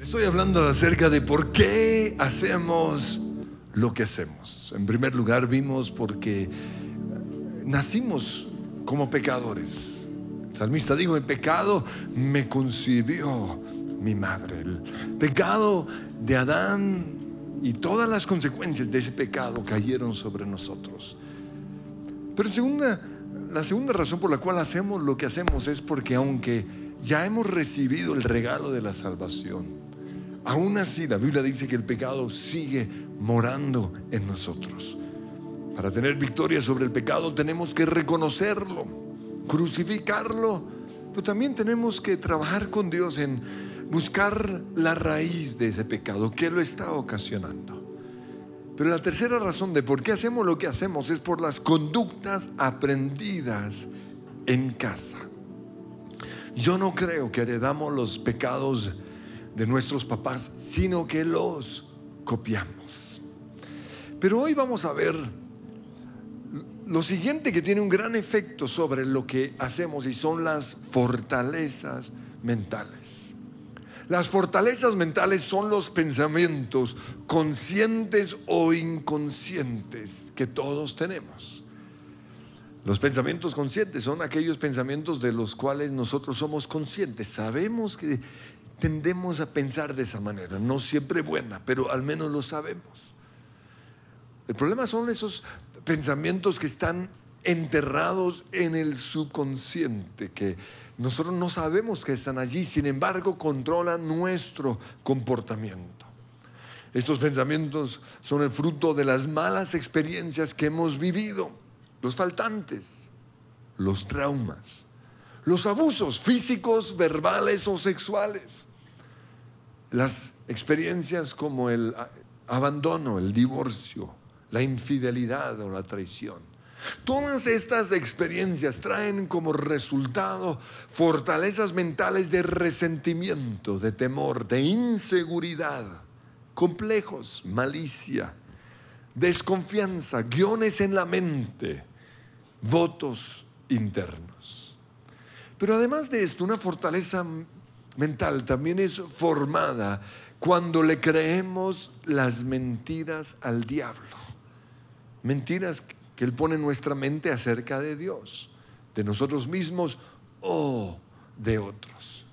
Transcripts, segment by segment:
Estoy hablando acerca de por qué hacemos lo que hacemos. En primer lugar, vimos porque nacimos como pecadores. El salmista dijo: en pecado me concibió mi madre. El pecado de Adán y todas las consecuencias de ese pecado cayeron sobre nosotros. Pero la segunda razón por la cual hacemos lo que hacemos es porque aunque ya hemos recibido el regalo de la salvación, aún así la Biblia dice que el pecado sigue morando en nosotros. Para tener victoria sobre el pecado tenemos que reconocerlo, crucificarlo, pero también tenemos que trabajar con Dios en buscar la raíz de ese pecado que lo está ocasionando. Pero la tercera razón de por qué hacemos lo que hacemos es por las conductas aprendidas en casa. Yo no creo que heredamos los pecados de nuestros papás, sino que los copiamos. Pero hoy vamos a ver lo siguiente que tiene un gran efecto sobre lo que hacemos, y son las fortalezas mentales. Las fortalezas mentales son los pensamientos conscientes o inconscientes que todos tenemos. Los pensamientos conscientes son aquellos pensamientos de los cuales nosotros somos conscientes. Sabemos que tendemos a pensar de esa manera, no siempre buena, pero al menos lo sabemos. El problema son esos pensamientos que están enterrados en el subconsciente, que nosotros no sabemos que están allí, sin embargo controlan nuestro comportamiento. Estos pensamientos son el fruto de las malas experiencias que hemos vivido, los faltantes, los traumas, los abusos físicos, verbales o sexuales, las experiencias como el abandono, el divorcio, la infidelidad o la traición. Todas estas experiencias traen como resultado fortalezas mentales de resentimiento, de temor, de inseguridad, complejos, malicia, desconfianza, guiones en la mente, votos internos. Pero además de esto, una fortaleza mental también es formada cuando le creemos las mentiras al diablo. Mentiras que él pone en nuestra mente acerca de Dios, de nosotros mismos o de otros.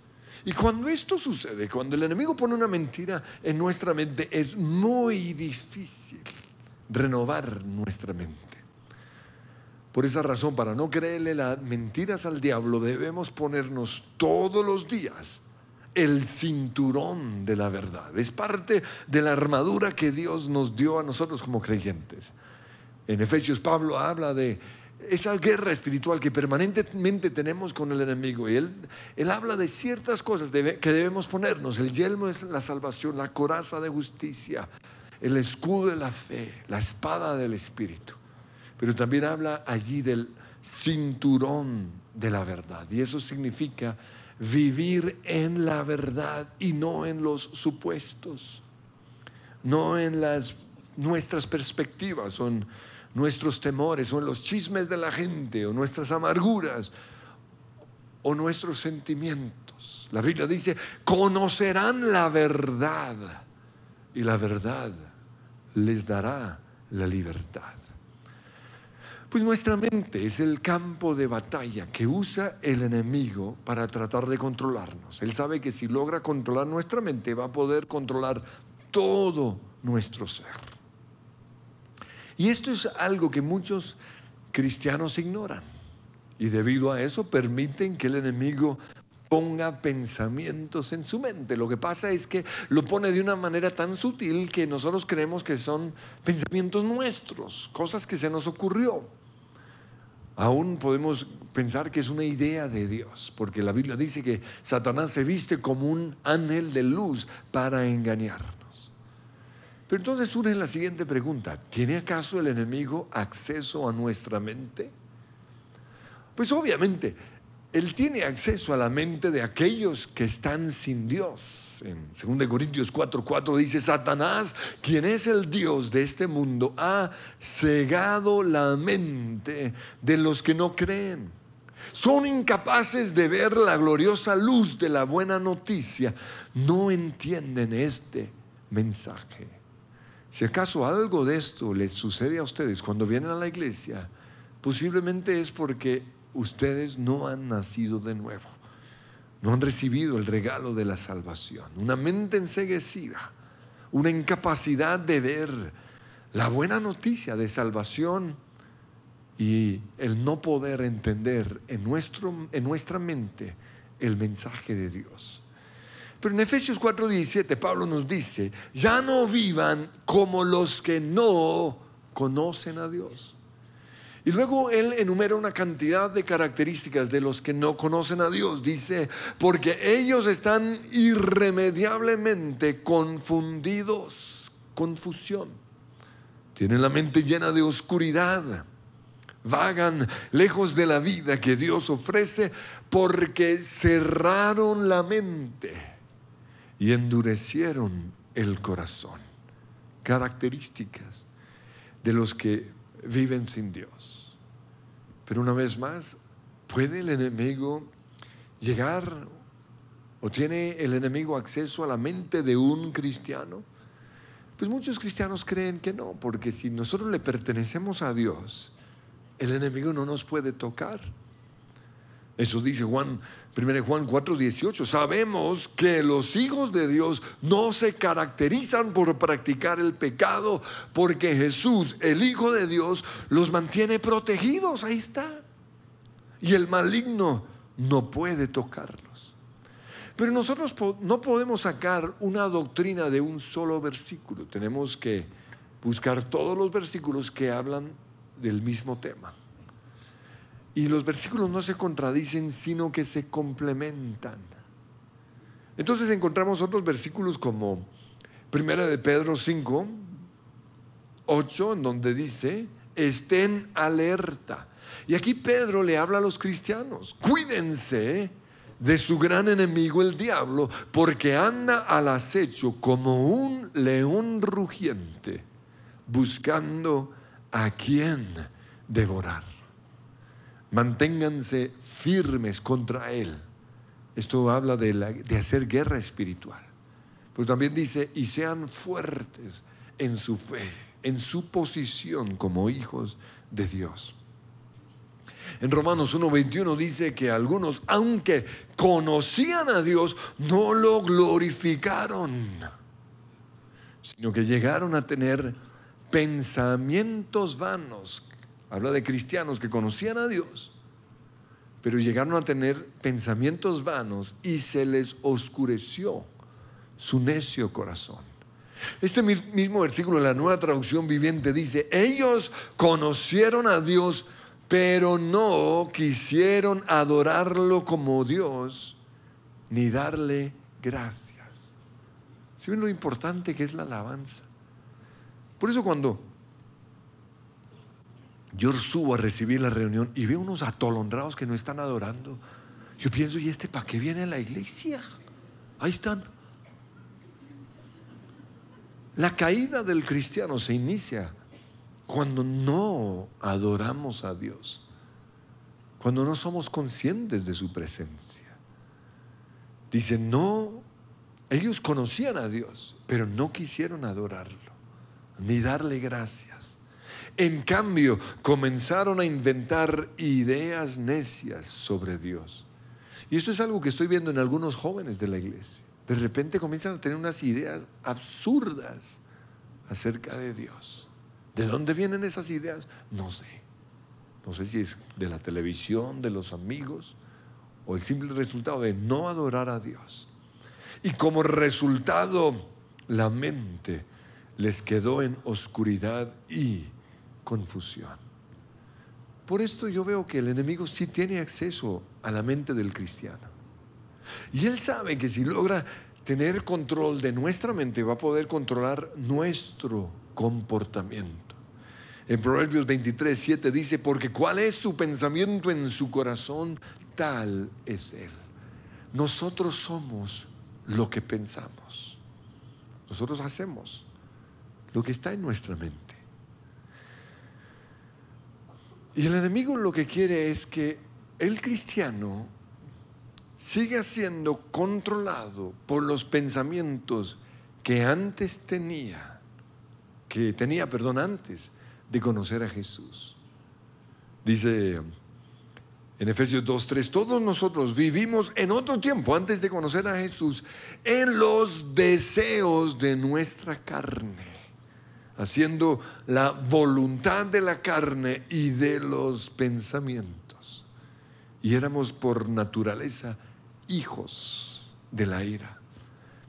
Y cuando esto sucede, cuando el enemigo pone una mentira en nuestra mente, es muy difícil renovar nuestra mente. Por esa razón, para no creerle las mentiras al diablo, debemos ponernos todos los días el cinturón de la verdad. Es parte de la armadura que Dios nos dio a nosotros como creyentes. En Efesios, Pablo habla de esa guerra espiritual que permanentemente tenemos con el enemigo, y él habla de ciertas cosas que debemos ponernos. El yelmo es la salvación, la coraza de justicia, el escudo de la fe, la espada del Espíritu. Pero también habla allí del cinturón de la verdad, y eso significa vivir en la verdad y no en los supuestos, no en nuestras perspectivas o en nuestros temores o en los chismes de la gente o nuestras amarguras o nuestros sentimientos. La Biblia dice: conocerán la verdad y la verdad les dará la libertad. Pues nuestra mente es el campo de batalla que usa el enemigo para tratar de controlarnos. Él sabe que si logra controlar nuestra mente, va a poder controlar todo nuestro ser. Y esto es algo que muchos cristianos ignoran, y debido a eso permiten que el enemigo ponga pensamientos en su mente. Lo que pasa es que lo pone de una manera tan sutil que nosotros creemos que son pensamientos nuestros, cosas que se nos ocurrió. Aún podemos pensar que es una idea de Dios, porque la Biblia dice que Satanás se viste como un ángel de luz para engañarnos. Pero entonces surge la siguiente pregunta: ¿tiene acaso el enemigo acceso a nuestra mente? Pues obviamente él tiene acceso a la mente de aquellos que están sin Dios. En 2 Corintios 4:4 dice: Satanás, quien es el Dios de este mundo, ha cegado la mente de los que no creen, Son incapaces de ver la gloriosa luz de la buena noticia. No entienden este mensaje. Si acaso algo de esto les sucede a ustedes cuando vienen a la iglesia, posiblemente es porque ustedes no han nacido de nuevo. No han recibido el regalo de la salvación. Una mente enceguecida, una incapacidad de ver la buena noticia de salvación y el no poder entender en nuestra mente el mensaje de Dios. Pero en Efesios 4:17 Pablo nos dice: ya no vivan como los que no conocen a Dios. Y luego él enumera una cantidad de características de los que no conocen a Dios. Dice: porque ellos están irremediablemente confundidos. Confusión. Tienen la mente llena de oscuridad. Vagan lejos de la vida que Dios ofrece porque cerraron la mente y endurecieron el corazón. Características de los que viven sin Dios. Pero una vez más, ¿puede el enemigo llegar o tiene el enemigo acceso a la mente de un cristiano? Pues muchos cristianos creen que no, porque si nosotros le pertenecemos a Dios, el enemigo no nos puede tocar. Eso dice 1 Juan 4:18. Sabemos que los hijos de Dios no se caracterizan por practicar el pecado, porque Jesús, el Hijo de Dios, los mantiene protegidos. Ahí está. Y el maligno no puede tocarlos. Pero nosotros no podemos sacar una doctrina de un solo versículo. Tenemos que buscar todos los versículos que hablan del mismo tema. Y los versículos no se contradicen, sino que se complementan. Entonces encontramos otros versículos como 1 de Pedro 5:8, en donde dice: estén alerta. Y aquí Pedro le habla a los cristianos: cuídense de su gran enemigo el diablo, porque anda al acecho como un león rugiente, buscando a quien devorar. Manténganse firmes contra él. Esto habla de hacer guerra espiritual. Pero también dice: y sean fuertes en su fe, en su posición como hijos de Dios. En Romanos 1:21 dice que algunos, aunque conocían a Dios, no lo glorificaron, sino que llegaron a tener pensamientos vanos. Habla de cristianos que conocían a Dios, pero llegaron a tener pensamientos vanos y se les oscureció su necio corazón. Este mismo versículo en la Nueva Traducción Viviente dice: ellos conocieron a Dios, pero no quisieron adorarlo como Dios ni darle gracias. ¿Sí ven lo importante que es la alabanza? Por eso cuando yo subo a recibir la reunión y veo unos atolondrados que no están adorando, yo pienso: ¿y este para qué viene a la iglesia? Ahí están. La caída del cristiano se inicia cuando no adoramos a Dios, cuando no somos conscientes de su presencia. Dice: no, ellos conocían a Dios, pero no quisieron adorarlo ni darle gracias. En cambio, comenzaron a inventar ideas necias sobre Dios. Y esto es algo que estoy viendo en algunos jóvenes de la iglesia. De repente comienzan a tener unas ideas absurdas acerca de Dios. ¿De dónde vienen esas ideas? No sé. No sé si es de la televisión, de los amigos, o el simple resultado de no adorar a Dios. Y como resultado, la mente les quedó en oscuridad y confusión. Por esto yo veo que el enemigo sí tiene acceso a la mente del cristiano. Y él sabe que si logra tener control de nuestra mente, va a poder controlar nuestro comportamiento. En Proverbios 23:7 dice: porque cuál es su pensamiento en su corazón, tal es él. Nosotros somos lo que pensamos. Nosotros hacemos lo que está en nuestra mente. Y el enemigo lo que quiere es que el cristiano sigue siendo controlado por los pensamientos que antes antes de conocer a Jesús. Dice en Efesios 2:3, todos nosotros vivimos en otro tiempo antes de conocer a Jesús en los deseos de nuestra carne, haciendo la voluntad de la carne y de los pensamientos. Y éramos por naturaleza hijos de la ira.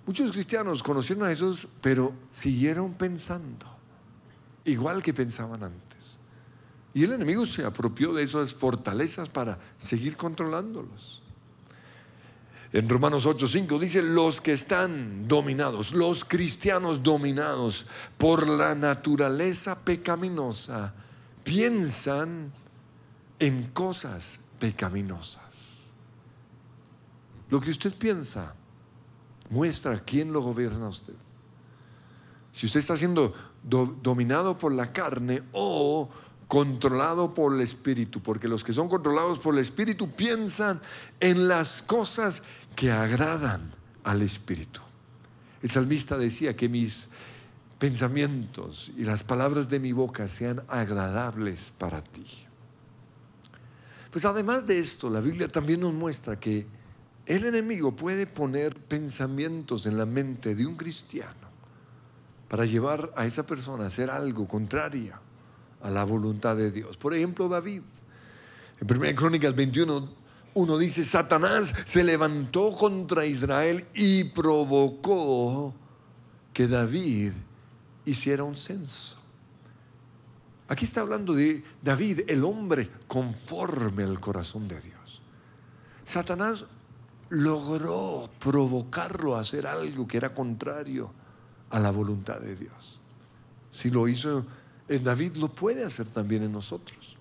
Muchos cristianos conocieron a Jesús, pero siguieron pensando igual que pensaban antes. Y el enemigo se apropió de esas fortalezas para seguir controlándolos. En Romanos 8:5 dice: los que están dominados, los cristianos dominados por la naturaleza pecaminosa, piensan en cosas pecaminosas. Lo que usted piensa muestra quién lo gobierna a usted. Si usted está siendo dominado por la carne o controlado por el Espíritu, porque los que son controlados por el Espíritu piensan en las cosas que agradan al Espíritu. El salmista decía que mis pensamientos y las palabras de mi boca sean agradables para ti. Pues además de esto, la Biblia también nos muestra que el enemigo puede poner pensamientos en la mente de un cristiano para llevar a esa persona a hacer algo contrario a la voluntad de Dios. Por ejemplo, David, en 1 Crónicas 21:1 dice: Satanás se levantó contra Israel y provocó que David hiciera un censo. Aquí está hablando de David, el hombre conforme al corazón de Dios. Satanás logró provocarlo a hacer algo que era contrario a la voluntad de Dios. Si lo hizo en David, lo puede hacer también en nosotros.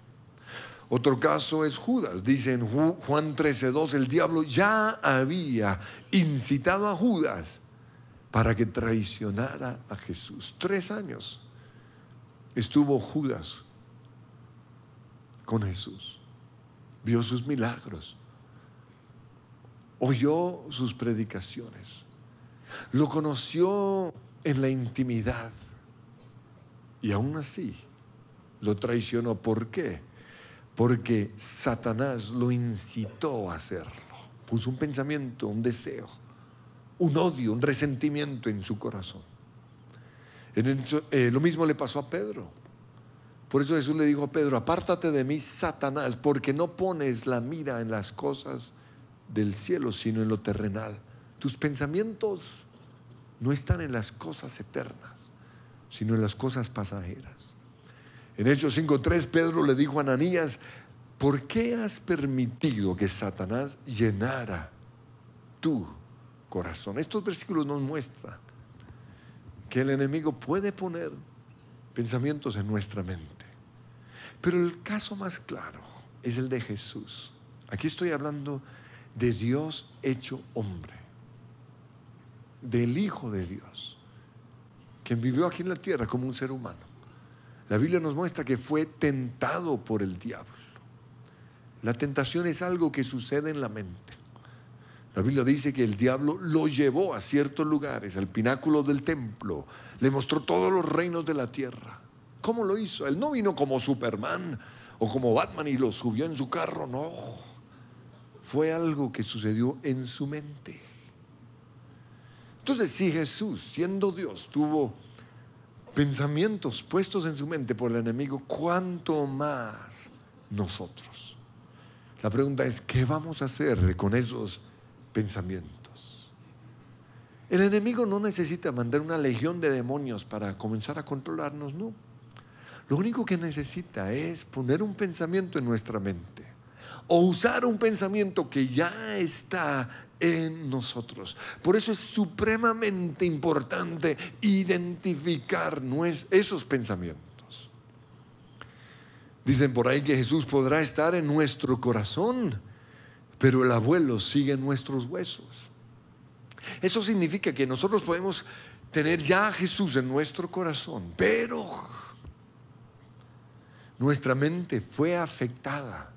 Otro caso es Judas. Dice en Juan 13:2, el diablo ya había incitado a Judas para que traicionara a Jesús. 3 años estuvo Judas con Jesús, vio sus milagros, oyó sus predicaciones, lo conoció en la intimidad, y aún así lo traicionó. ¿Por qué? Porque Satanás lo incitó a hacerlo. Puso un pensamiento, un deseo, un odio, un resentimiento en su corazón. Lo mismo le pasó a Pedro. Por eso Jesús le dijo a Pedro: apártate de mí, Satanás, porque no pones la mira en las cosas del cielo, sino en lo terrenal. Tus pensamientos no están en las cosas eternas, sino en las cosas pasajeras. En Hechos 5:3, Pedro le dijo a Ananías: ¿por qué has permitido que Satanás llenara tu corazón? Estos versículos nos muestran que el enemigo puede poner pensamientos en nuestra mente, pero el caso más claro es el de Jesús. Aquí estoy hablando de Dios hecho hombre, del Hijo de Dios, quien vivió aquí en la tierra como un ser humano. La Biblia nos muestra que fue tentado por el diablo. La tentación es algo que sucede en la mente. La Biblia dice que el diablo lo llevó a ciertos lugares, al pináculo del templo, le mostró todos los reinos de la tierra. ¿Cómo lo hizo? Él no vino como Superman o como Batman y lo subió en su carro, no. Fue algo que sucedió en su mente. Entonces, si Jesús, siendo Dios, tuvo pensamientos puestos en su mente por el enemigo, ¿cuánto más nosotros? La pregunta es: ¿qué vamos a hacer con esos pensamientos? El enemigo no necesita mandar una legión de demonios para comenzar a controlarnos, no. Lo único que necesita es poner un pensamiento en nuestra mente, o usar un pensamiento que ya está en nosotros. Por eso es supremamente importante identificar esos pensamientos. Dicen por ahí que Jesús podrá estar en nuestro corazón, pero el abuelo sigue en nuestros huesos. Eso significa que nosotros podemos tener ya a Jesús en nuestro corazón, pero nuestra mente fue afectada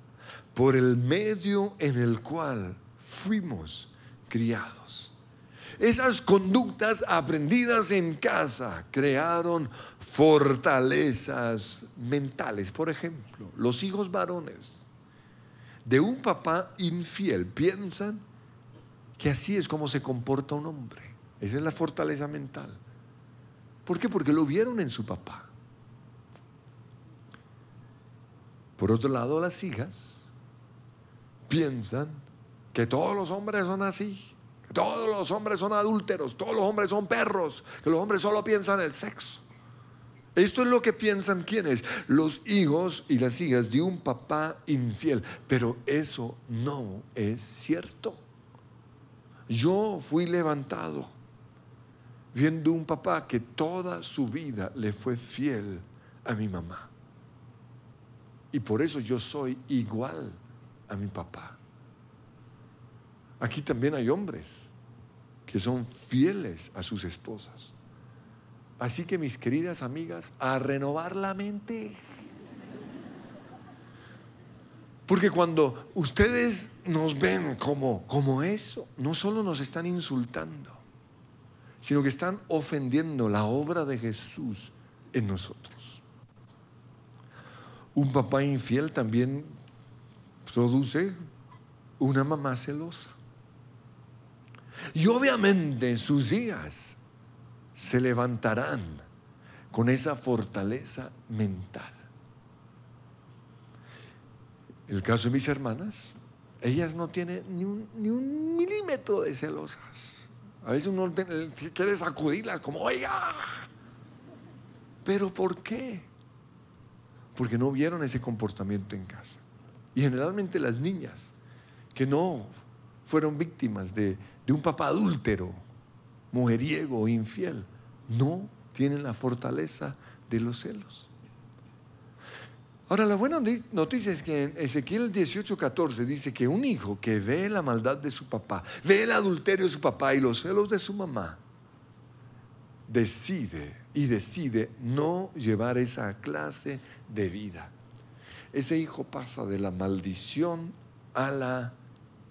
por el medio en el cual fuimos criados. Esas conductas aprendidas en casa crearon fortalezas mentales. Por ejemplo, los hijos varones de un papá infiel piensan que así es como se comporta un hombre. Esa es la fortaleza mental. ¿Por qué? Porque lo vieron en su papá. Por otro lado, las hijas piensan que todos los hombres son así, que todos los hombres son adúlteros, todos los hombres son perros, que los hombres solo piensan en el sexo. Esto es lo que piensan ¿quiénes? Los hijos y las hijas de un papá infiel. Pero eso no es cierto. Yo fui levantado viendo un papá que toda su vida le fue fiel a mi mamá. Y por eso yo soy igual a mi papá. Aquí también hay hombres que son fieles a sus esposas. Así que mis queridas amigas, a renovar la mente. Porque cuando ustedes nos ven como eso, no solo nos están insultando, sino que están ofendiendo la obra de Jesús en nosotros. Un papá infiel también produce una mamá celosa. Y obviamente sus hijas se levantarán con esa fortaleza mental. El caso de mis hermanas, ellas no tienen ni un milímetro de celosas. A veces uno quiere sacudirlas como, oiga. ¿Pero por qué? Porque no vieron ese comportamiento en casa. Y generalmente las niñas que no fueron víctimas de un papá adúltero, mujeriego o infiel, no tienen la fortaleza de los celos. Ahora, la buena noticia es que en Ezequiel 18:14 dice que un hijo que ve la maldad de su papá, ve el adulterio de su papá y los celos de su mamá, decide no llevar esa clase de vida. Ese hijo pasa de la maldición a la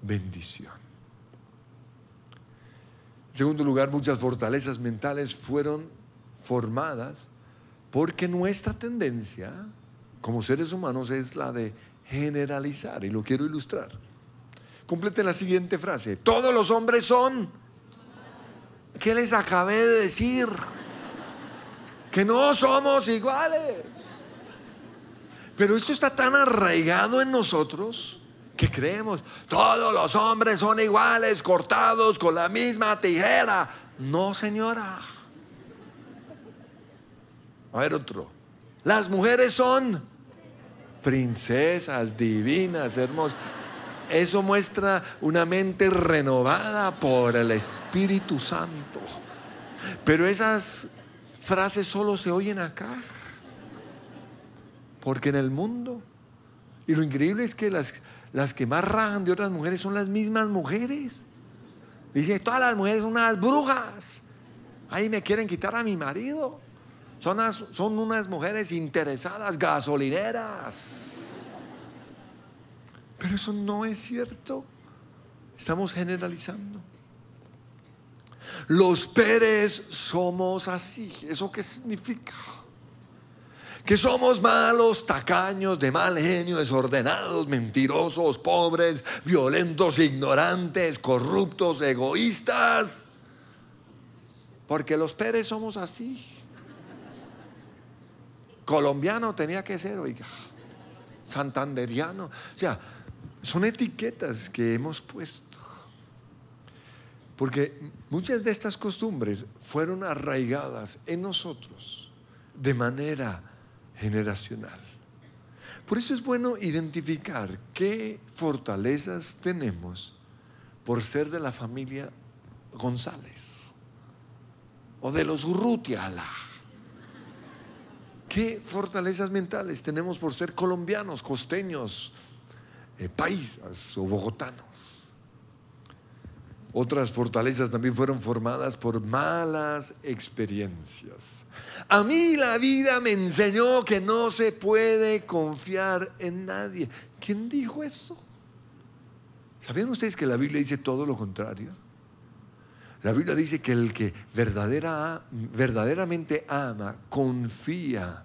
bendición. En segundo lugar, muchas fortalezas mentales fueron formadas porque nuestra tendencia como seres humanos es la de generalizar, y lo quiero ilustrar. Complete la siguiente frase: todos los hombres son. ¿Qué les acabé de decir? Que no somos iguales. Pero esto está tan arraigado en nosotros que creemos todos los hombres son iguales, cortados con la misma tijera. No, señora. A ver, otro. Las mujeres son princesas divinas, hermosas. Eso muestra una mente renovada por el Espíritu Santo. Pero esas frases solo se oyen acá, porque en el mundo, y lo increíble es que las que más rajan de otras mujeres son las mismas mujeres. Dicen, todas las mujeres son unas brujas, ahí me quieren quitar a mi marido. Son unas mujeres interesadas, gasolineras. Pero eso no es cierto. Estamos generalizando. Los Pérez somos así. ¿Eso qué significa? Que somos malos, tacaños, de mal genio, desordenados, mentirosos, pobres, violentos, ignorantes, corruptos, egoístas. Porque los Pérez somos así. Colombiano tenía que ser, oiga, santanderiano. O sea, son etiquetas que hemos puesto. Porque muchas de estas costumbres fueron arraigadas en nosotros de manera generacional. Por eso es bueno identificar qué fortalezas tenemos por ser de la familia González o de los Urrutiala. ¿Qué fortalezas mentales tenemos por ser colombianos, costeños, paisas o bogotanos? Otras fortalezas también fueron formadas por malas experiencias. A mí la vida me enseñó que no se puede confiar en nadie. ¿Quién dijo eso? ¿Sabían ustedes que la Biblia dice todo lo contrario? La Biblia dice que el que verdaderamente ama, confía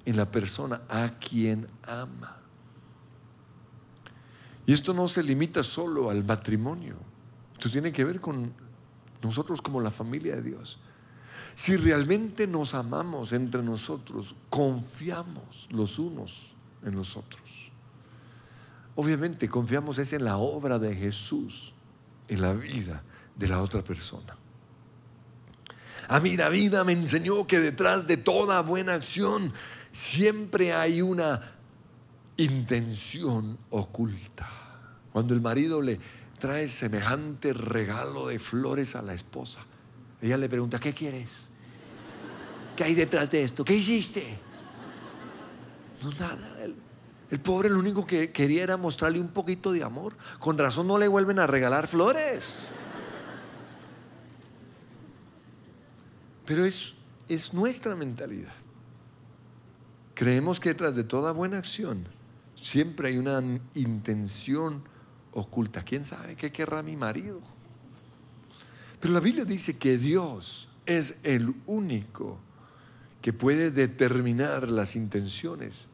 en la persona a quien ama. Y esto no se limita solo al matrimonio. Esto tiene que ver con nosotros como la familia de Dios. Si realmente nos amamos entre nosotros, confiamos los unos en los otros. Obviamente confiamos es en la obra de Jesús, en la vida de la otra persona. A mí la vida me enseñó que detrás de toda buena acción siempre hay una intención oculta. Cuando el marido le trae semejante regalo de flores a la esposa, ella le pregunta: ¿qué quieres? ¿Qué hay detrás de esto? ¿Qué hiciste? No, nada. El pobre lo único que quería era mostrarle un poquito de amor. Con razón no le vuelven a regalar flores. Pero es nuestra mentalidad. Creemos que detrás de toda buena acción siempre hay una intención oculta. ¿Quién sabe qué querrá mi marido? Pero la Biblia dice que Dios es el único que puede determinar las intenciones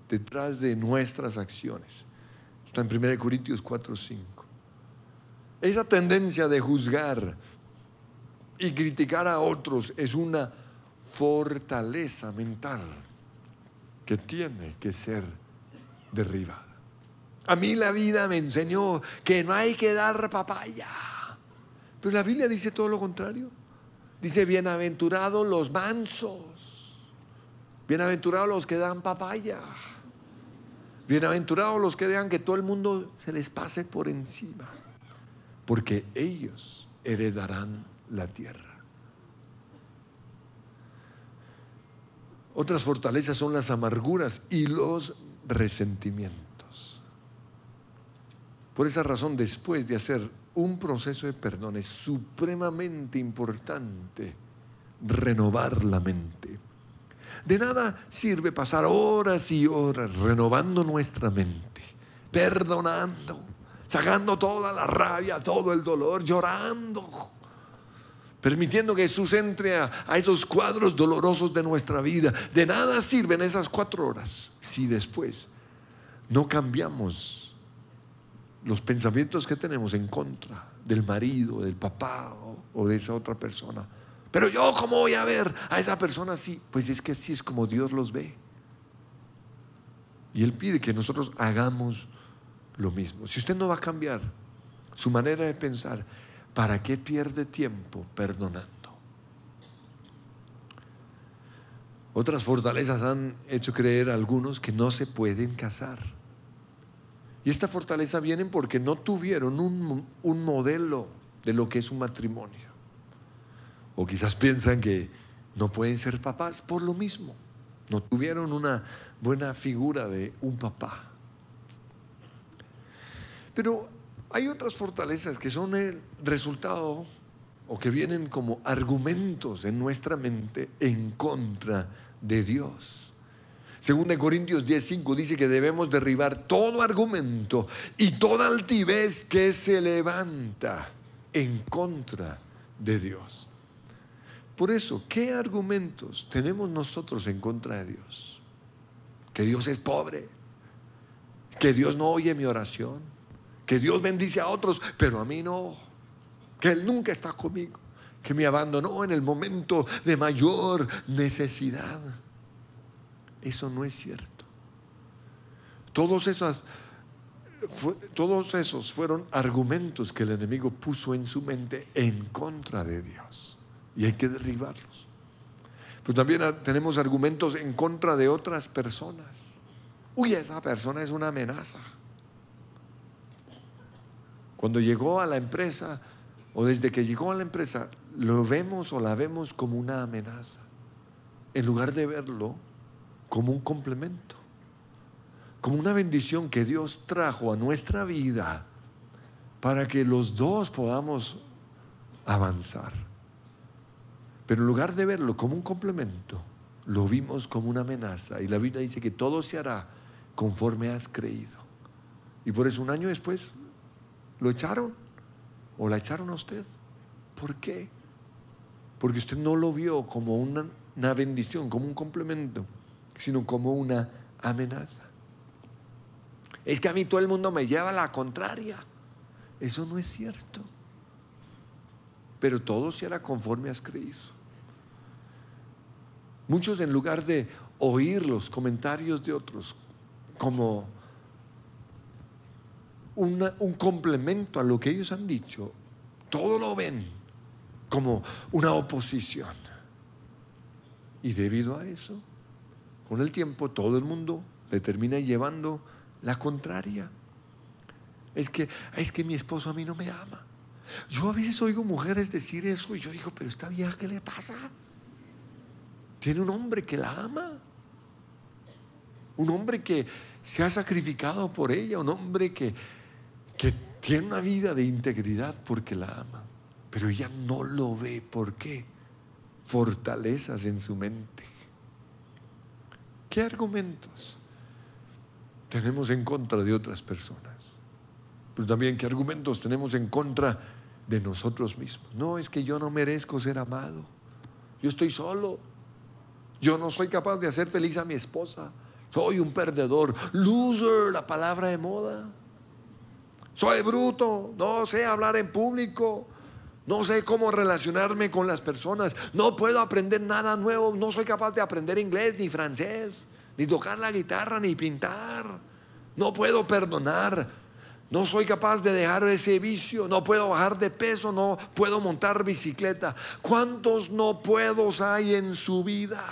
detrás de nuestras acciones. Está en 1 Corintios 4:5. Esa tendencia de juzgar y criticar a otros es una fortaleza mental que tiene que ser derribada. A mí la vida me enseñó que no hay que dar papaya, pero la Biblia dice todo lo contrario. Dice: bienaventurados los mansos, bienaventurados los que dan papaya, bienaventurados los que dejan que todo el mundo se les pase por encima, porque ellos heredarán la tierra. Otras fortalezas son las amarguras y los resentimientos. Por esa razón, después de hacer un proceso de perdón, es supremamente importante renovar la mente. De nada sirve pasar horas y horas renovando nuestra mente, perdonando, sacando toda la rabia, todo el dolor, llorando, permitiendo que Jesús entre a esos cuadros dolorosos de nuestra vida. De nada sirven esas 4 horas si después no cambiamos los pensamientos que tenemos en contra del marido, del papá o de esa otra persona. Pero yo, ¿cómo voy a ver a esa persona así? Pues es que así es como Dios los ve. Y Él pide que nosotros hagamos lo mismo. Si usted no va a cambiar su manera de pensar, ¿para qué pierde tiempo perdonando? Otras fortalezas han hecho creer a algunos que no se pueden casar. Y esta fortaleza viene porque no tuvieron un modelo de lo que es un matrimonio. O quizás piensan que no pueden ser papás por lo mismo. No tuvieron una buena figura de un papá. Pero hay otras fortalezas que son el resultado o que vienen como argumentos en nuestra mente en contra de Dios. Según de Corintios 10:5 dice que debemos derribar todo argumento y toda altivez que se levanta en contra de Dios. Por eso, ¿qué argumentos tenemos nosotros en contra de Dios? Que Dios es pobre, que Dios no oye mi oración, que Dios bendice a otros, pero a mí no, que Él nunca está conmigo, que me abandonó en el momento de mayor necesidad. Eso no es cierto. Todos esos fueron argumentos que el enemigo puso en su mente en contra de Dios, y hay que derribarlos. Pero también tenemos argumentos en contra de otras personas. Uy, esa persona es una amenaza. Cuando llegó a la empresa, o desde que llegó a la empresa, lo vemos o la vemos como una amenaza, en lugar de verlo como un complemento, como una bendición que Dios trajo a nuestra vida para que los dos podamos avanzar. Pero en lugar de verlo como un complemento, lo vimos como una amenaza. Y la Biblia dice que todo se hará conforme has creído. Y por eso un año después lo echaron o la echaron a usted. ¿Por qué? Porque usted no lo vio como una bendición, como un complemento, sino como una amenaza. Es que a mí todo el mundo me lleva a la contraria. Eso no es cierto. Pero todo se hará conforme has creído. Muchos, en lugar de oír los comentarios de otros como un complemento a lo que ellos han dicho, todo lo ven como una oposición. Y debido a eso, con el tiempo todo el mundo le termina llevando la contraria. Es que mi esposo a mí no me ama. Yo a veces oigo mujeres decir eso y yo digo, pero esta vieja, ¿qué le pasa? Tiene un hombre que la ama, un hombre que se ha sacrificado por ella, un hombre que tiene una vida de integridad porque la ama, pero ella no lo ve. ¿Por qué? Fortalezas en su mente. ¿Qué argumentos tenemos en contra de otras personas? Pero también, ¿qué argumentos tenemos en contra de nosotros mismos? No, es que yo no merezco ser amado. Yo estoy solo. Yo no soy capaz de hacer feliz a mi esposa. Soy un perdedor. Loser, la palabra de moda. Soy bruto. No sé hablar en público. No sé cómo relacionarme con las personas. No puedo aprender nada nuevo. No soy capaz de aprender inglés, ni francés, ni tocar la guitarra, ni pintar. No puedo perdonar. No soy capaz de dejar ese vicio. No puedo bajar de peso. No puedo montar bicicleta. ¿Cuántos no puedos hay en su vida?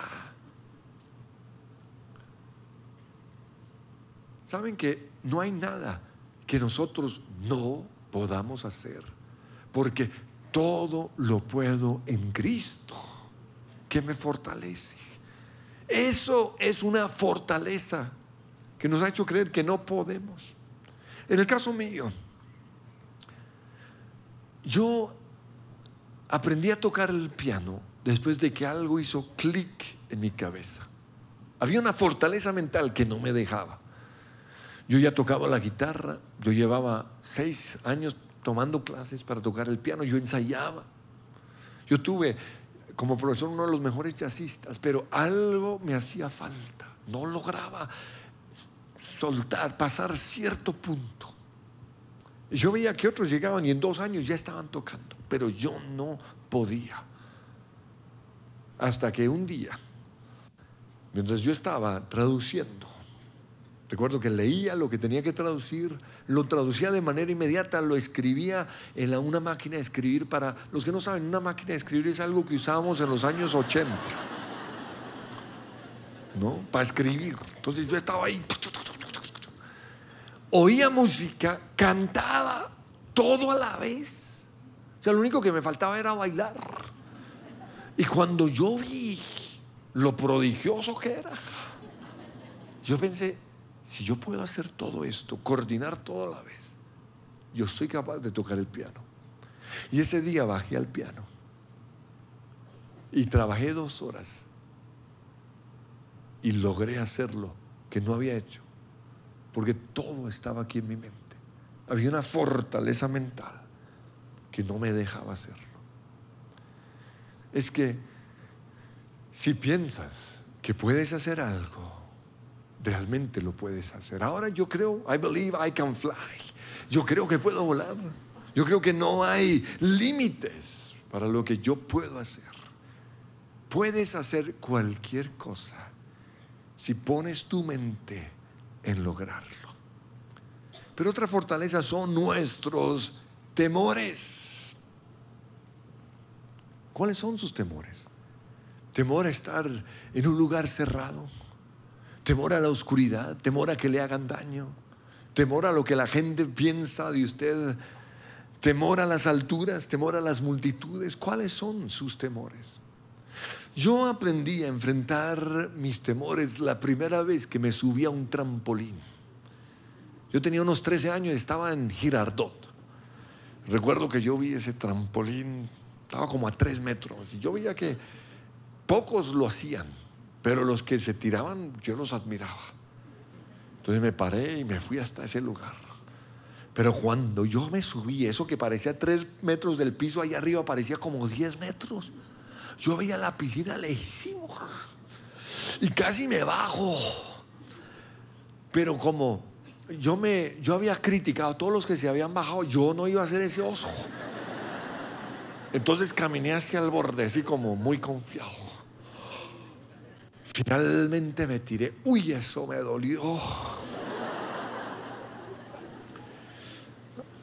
¿Saben que no hay nada que nosotros no podamos hacer? Porque todo lo puedo en Cristo, que me fortalece. Eso es una fortaleza que nos ha hecho creer que no podemos. En el caso mío, yo aprendí a tocar el piano después de que algo hizo clic en mi cabeza. Había una fortaleza mental que no me dejaba. Yo ya tocaba la guitarra. Yo llevaba 6 años tomando clases para tocar el piano. Yo ensayaba. Yo tuve como profesor uno de los mejores jazzistas, pero algo me hacía falta. No lograba soltar, pasar cierto punto. Y yo veía que otros llegaban y en 2 años ya estaban tocando, pero yo no podía. Hasta que un día, mientras yo estaba traduciendo, recuerdo que leía lo que tenía que traducir, lo traducía de manera inmediata, lo escribía en una máquina de escribir. Para los que no saben, una máquina de escribir es algo que usábamos en los años 80, ¿no? Para escribir. Entonces yo estaba ahí, oía música, cantaba todo a la vez. O sea, lo único que me faltaba era bailar. Y cuando yo vi lo prodigioso que era, yo pensé, si yo puedo hacer todo esto, coordinar todo a la vez, yo soy capaz de tocar el piano. Y ese día bajé al piano y trabajé 2 horas y logré hacer lo que no había hecho, porque todo estaba aquí en mi mente. Había una fortaleza mental que no me dejaba hacerlo. Es que si piensas que puedes hacer algo, realmente lo puedes hacer. Ahora yo creo, I believe I can fly. Yo creo que puedo volar. Yo creo que no hay límites para lo que yo puedo hacer. Puedes hacer cualquier cosa si pones tu mente en lograrlo. Pero otra fortaleza son nuestros temores. ¿Cuáles son sus temores? Temor a estar en un lugar cerrado, temor a la oscuridad, temor a que le hagan daño, temor a lo que la gente piensa de usted, temor a las alturas, temor a las multitudes. ¿Cuáles son sus temores? Yo aprendí a enfrentar mis temores la primera vez que me subí a un trampolín. Yo tenía unos 13 años y estaba en Girardot. Recuerdo que yo vi ese trampolín Estaba como a 3 metros. Y yo veía que pocos lo hacían, pero los que se tiraban, yo los admiraba. Entonces me paré y me fui hasta ese lugar. Pero cuando yo me subí, eso que parecía 3 metros del piso, ahí arriba parecía como 10 metros. Yo veía la piscina lejísimo y casi me bajo. Pero como yo había criticado a todos los que se habían bajado, yo no iba a hacer ese oso. Entonces caminé hacia el borde, así como muy confiado. Finalmente me tiré. Uy, eso me dolió.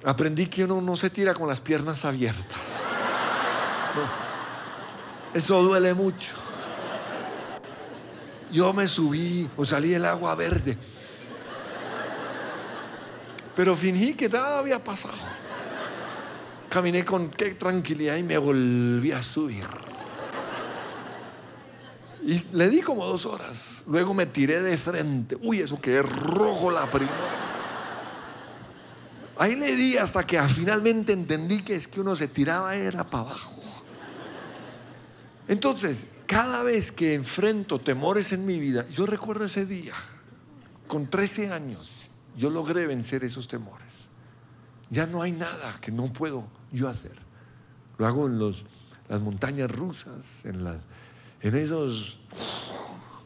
Aprendí que uno no se tira con las piernas abiertas. No. Eso duele mucho. Yo me subí o salí del agua verde, pero fingí que nada había pasado. Caminé con qué tranquilidad y me volví a subir. Y le di como 2 horas. Luego me tiré de frente. Uy, eso quedé rojo la primera. Ahí le di hasta que finalmente entendí que es que uno se tiraba era para abajo. Entonces, cada vez que enfrento temores en mi vida, yo recuerdo ese día, con 13 años, yo logré vencer esos temores. Ya no hay nada que no puedo yo hacer. Lo hago en las montañas rusas, en esos,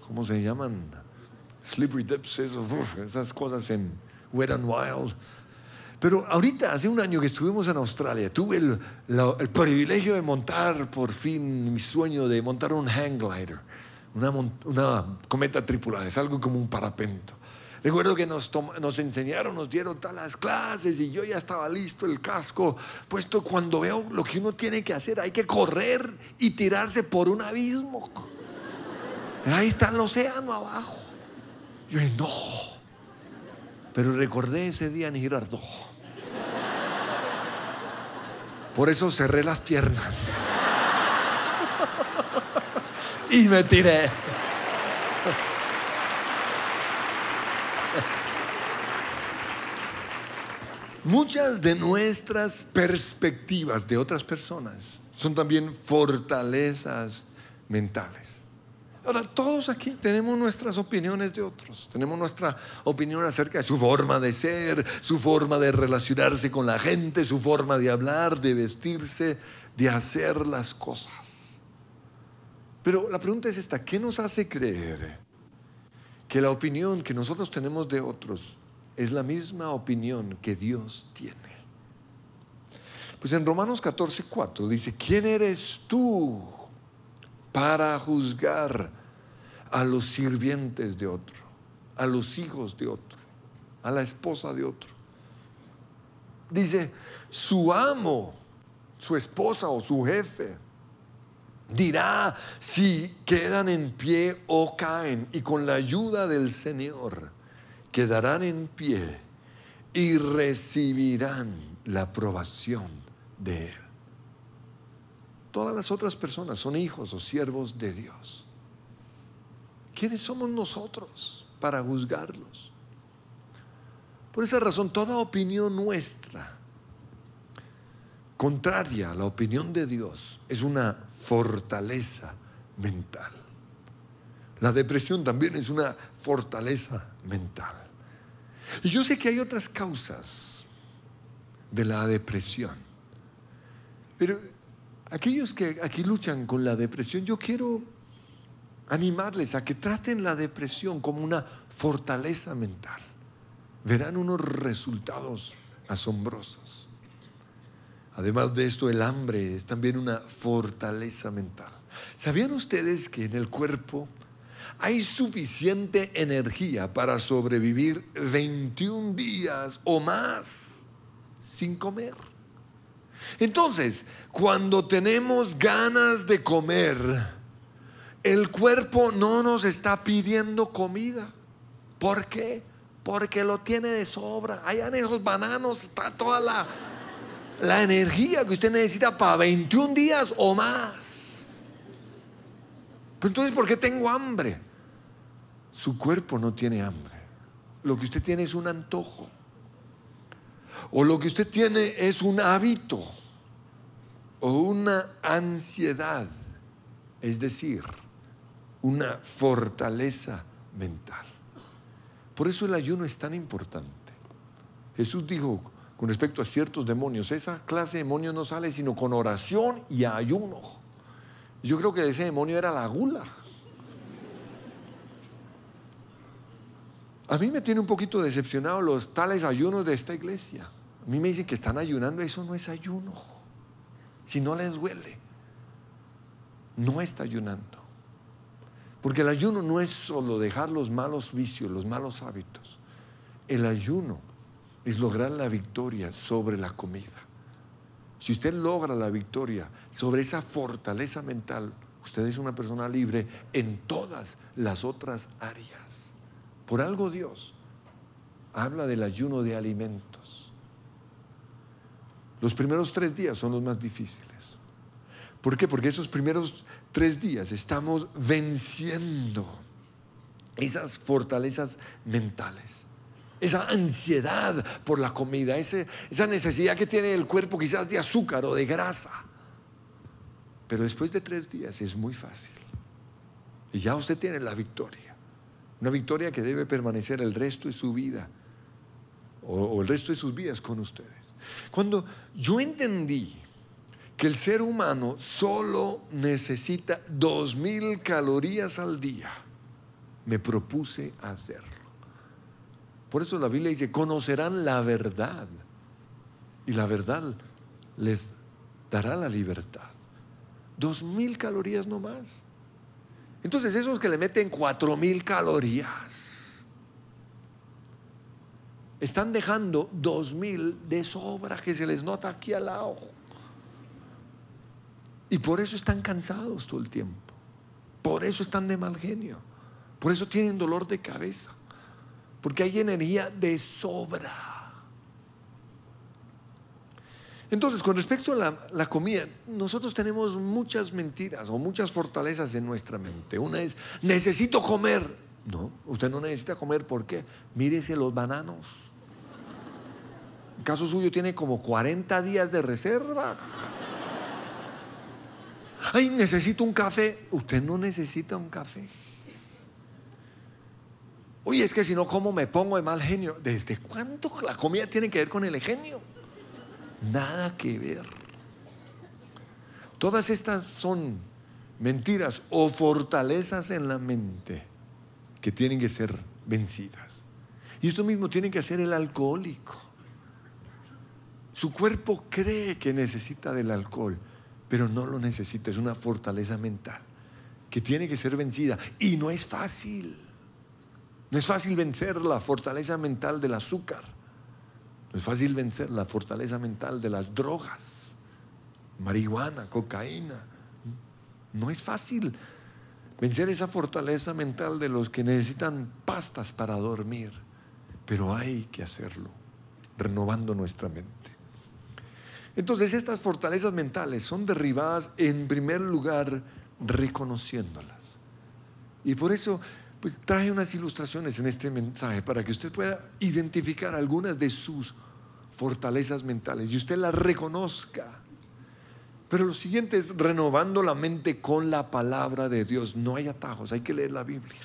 ¿cómo se llaman? Slippery dips, esas cosas en Wet n Wild. Pero ahorita, hace un año que estuvimos en Australia, tuve el privilegio de montar por fin mi sueño de montar un hang glider, una cometa tripulada. Es algo como un parapento. Recuerdo que nos enseñaron, nos dieron todas las clases y yo ya estaba listo, el casco puesto. Cuando veo lo que uno tiene que hacer, hay que correr y tirarse por un abismo. Ahí está el océano abajo. Yo dije, no. Pero recordé ese día en Girardot. Por eso cerré las piernas y me tiré. Muchas de nuestras perspectivas de otras personas son también fortalezas mentales. Ahora, todos aquí tenemos nuestras opiniones de otros. Tenemos nuestra opinión acerca de su forma de ser, su forma de relacionarse con la gente, su forma de hablar, de vestirse, de hacer las cosas. Pero la pregunta es esta: ¿qué nos hace creer que la opinión que nosotros tenemos de otros es la misma opinión que Dios tiene? Pues en Romanos 14:4 dice: ¿quién eres tú para juzgar a los sirvientes de otro, a los hijos de otro, a la esposa de otro? Dice: su amo, su esposa o su jefe dirá si quedan en pie o caen, y con la ayuda del Señor quedarán en pie y recibirán la aprobación de Él. Todas las otras personas son hijos o siervos de Dios. ¿Quiénes somos nosotros para juzgarlos? Por esa razón, toda opinión nuestra contraria a la opinión de Dios es una fortaleza mental. La depresión también es una fortaleza mental. Y yo sé que hay otras causas de la depresión, pero aquellos que aquí luchan con la depresión, yo quiero animarles a que traten la depresión como una fortaleza mental. Verán unos resultados asombrosos. Además de esto, el hambre es también una fortaleza mental. ¿Sabían ustedes que en el cuerpo hay suficiente energía para sobrevivir 21 días o más sin comer? Entonces, cuando tenemos ganas de comer, el cuerpo no nos está pidiendo comida. ¿Por qué? Porque lo tiene de sobra. Allá en esos bananos está toda la energía que usted necesita para 21 días o más. Pero entonces, ¿por qué tengo hambre? Su cuerpo no tiene hambre. Lo que usted tiene es un antojo, o lo que usted tiene es un hábito, o una ansiedad, es decir, una fortaleza mental. Por eso el ayuno es tan importante. Jesús dijo con respecto a ciertos demonios, esa clase de demonios no sale sino con oración y ayuno. Yo creo que ese demonio era la gula. A mí me tiene un poquito decepcionado los tales ayunos de esta iglesia. A mí me dicen que están ayunando, eso no es ayuno. Si no les duele, no está ayunando. Porque el ayuno no es solo dejar los malos vicios, los malos hábitos. El ayuno es lograr la victoria sobre la comida. Si usted logra la victoria sobre esa fortaleza mental, usted es una persona libre en todas las otras áreas. Por algo Dios habla del ayuno de alimentos. Los primeros 3 días son los más difíciles. ¿Por qué? Porque esos primeros 3 días estamos venciendo esas fortalezas mentales, esa ansiedad por la comida, esa necesidad que tiene el cuerpo quizás de azúcar o de grasa. Pero después de 3 días es muy fácil y ya usted tiene la victoria. Una victoria que debe permanecer el resto de su vida o el resto de sus vidas con ustedes. Cuando yo entendí que el ser humano solo necesita 2000 calorías al día, me propuse hacerlo. Por eso la Biblia dice: conocerán la verdad y la verdad les dará la libertad. 2000 calorías no más. Entonces esos que le meten 4000 calorías están dejando 2000 de sobra que se les nota aquí al lado. Y por eso están cansados todo el tiempo. Por eso están de mal genio. Por eso tienen dolor de cabeza. Porque hay energía de sobra. Entonces, con respecto a la comida, nosotros tenemos muchas mentiras o muchas fortalezas en nuestra mente. Una es: necesito comer. No, usted no necesita comer. ¿Por qué? Mírese los bananos. En caso suyo tiene como 40 días de reserva. Ay, necesito un café. Usted no necesita un café. Oye, es que si no como me pongo de mal genio. ¿Desde cuándo la comida tiene que ver con el genio? Nada que ver. Todas estas son mentiras o fortalezas en la mente que tienen que ser vencidas. Y esto mismo tiene que hacer el alcohólico. Su cuerpo cree que necesita del alcohol, pero no lo necesita. Es una fortaleza mental que tiene que ser vencida. Y no es fácil. No es fácil vencer la fortaleza mental del azúcar. No es fácil vencer la fortaleza mental de las drogas, marihuana, cocaína. No es fácil vencer esa fortaleza mental de los que necesitan pastas para dormir. Pero hay que hacerlo, renovando nuestra mente. Entonces estas fortalezas mentales son derribadas en primer lugar reconociéndolas. Y por eso pues traje unas ilustraciones en este mensaje para que usted pueda identificar algunas de sus fortalezas mentales y usted las reconozca. Pero lo siguiente es renovando la mente con la palabra de Dios. No hay atajos, hay que leer la Biblia.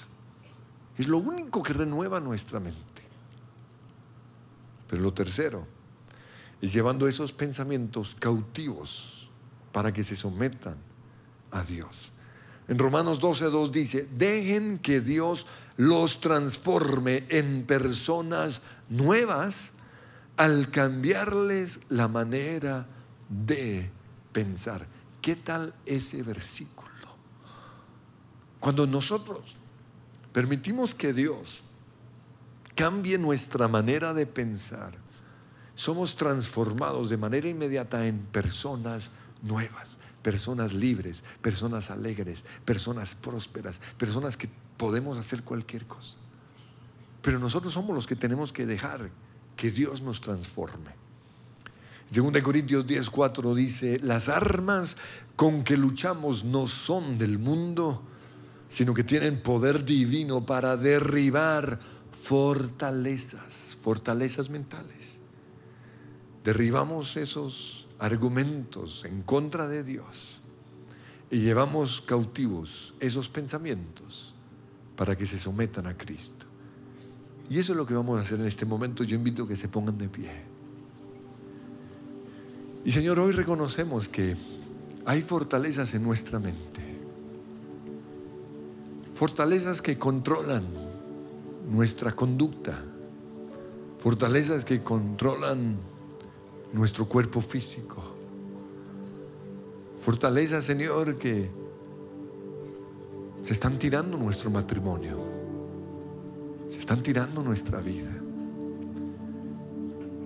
Es lo único que renueva nuestra mente. Pero lo tercero es llevando esos pensamientos cautivos para que se sometan a Dios. En Romanos 12:2 dice: dejen que Dios los transforme en personas nuevas al cambiarles la manera de pensar. ¿Qué tal ese versículo? Cuando nosotros permitimos que Dios cambie nuestra manera de pensar, somos transformados de manera inmediata en personas nuevas. Personas libres, personas alegres, personas prósperas, personas que podemos hacer cualquier cosa. Pero nosotros somos los que tenemos que dejar que Dios nos transforme. 2 Corintios 10:4 dice: las armas con que luchamos no son del mundo, sino que tienen poder divino para derribar fortalezas mentales. Derribamos esos argumentos en contra de Dios y llevamos cautivos esos pensamientos para que se sometan a Cristo. Y eso es lo que vamos a hacer en este momento. Yo invito a que se pongan de pie. Y Señor, hoy reconocemos que hay fortalezas en nuestra mente, fortalezas que controlan nuestra conducta, fortalezas que controlan nuestro cuerpo físico, fortalezas, Señor, que se están tirando nuestro matrimonio, se están tirando nuestra vida.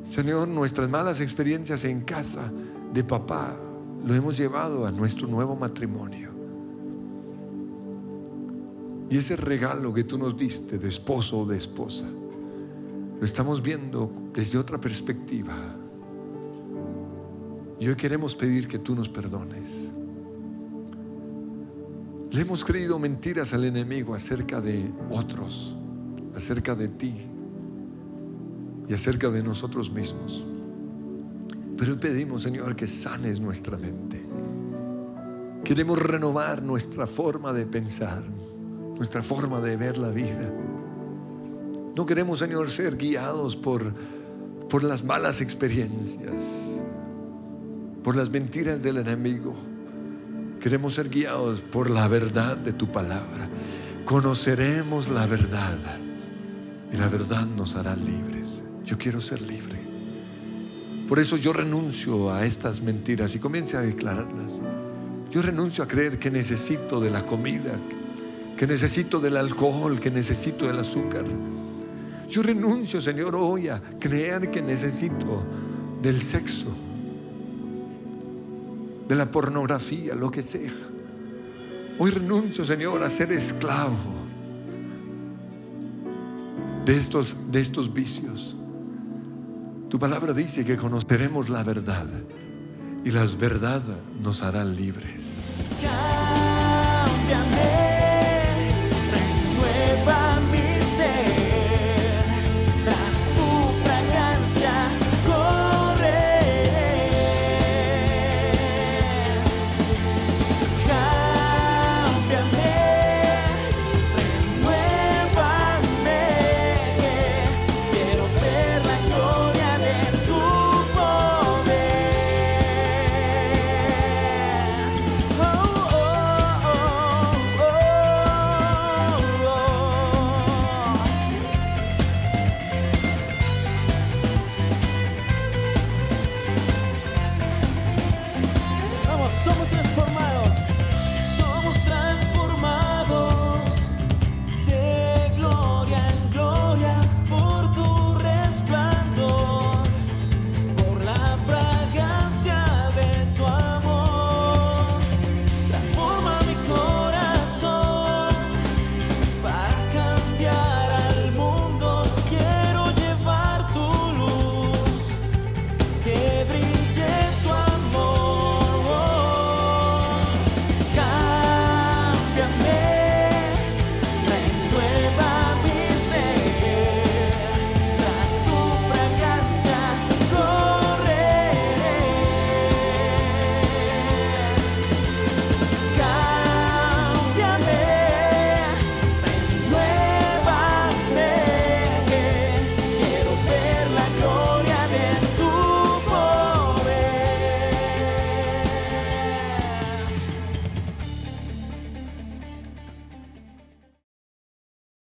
Señor, nuestras malas experiencias en casa de papá lo hemos llevado a nuestro nuevo matrimonio. Y ese regalo que tú nos diste de esposo o de esposa, lo estamos viendo desde otra perspectiva. Y hoy queremos pedir que tú nos perdones. Le hemos creído mentiras al enemigo acerca de otros, acerca de ti y acerca de nosotros mismos. Pero hoy pedimos, Señor, que sanes nuestra mente. Queremos renovar nuestra forma de pensar, nuestra forma de ver la vida. No queremos, Señor, ser guiados por las malas experiencias, por las mentiras del enemigo. Queremos ser guiados por la verdad de tu palabra. Conoceremos la verdad y la verdad nos hará libres. Yo quiero ser libre. Por eso yo renuncio a estas mentiras y comience a declararlas. Yo renuncio a creer que necesito de la comida, que necesito del alcohol, que necesito del azúcar. Yo renuncio, Señor, hoy a creer que necesito del sexo, de la pornografía, lo que sea. Hoy renuncio, Señor, a ser esclavo de estos vicios. Tu palabra dice que conoceremos la verdad y la verdad nos hará libres. Cámbiame.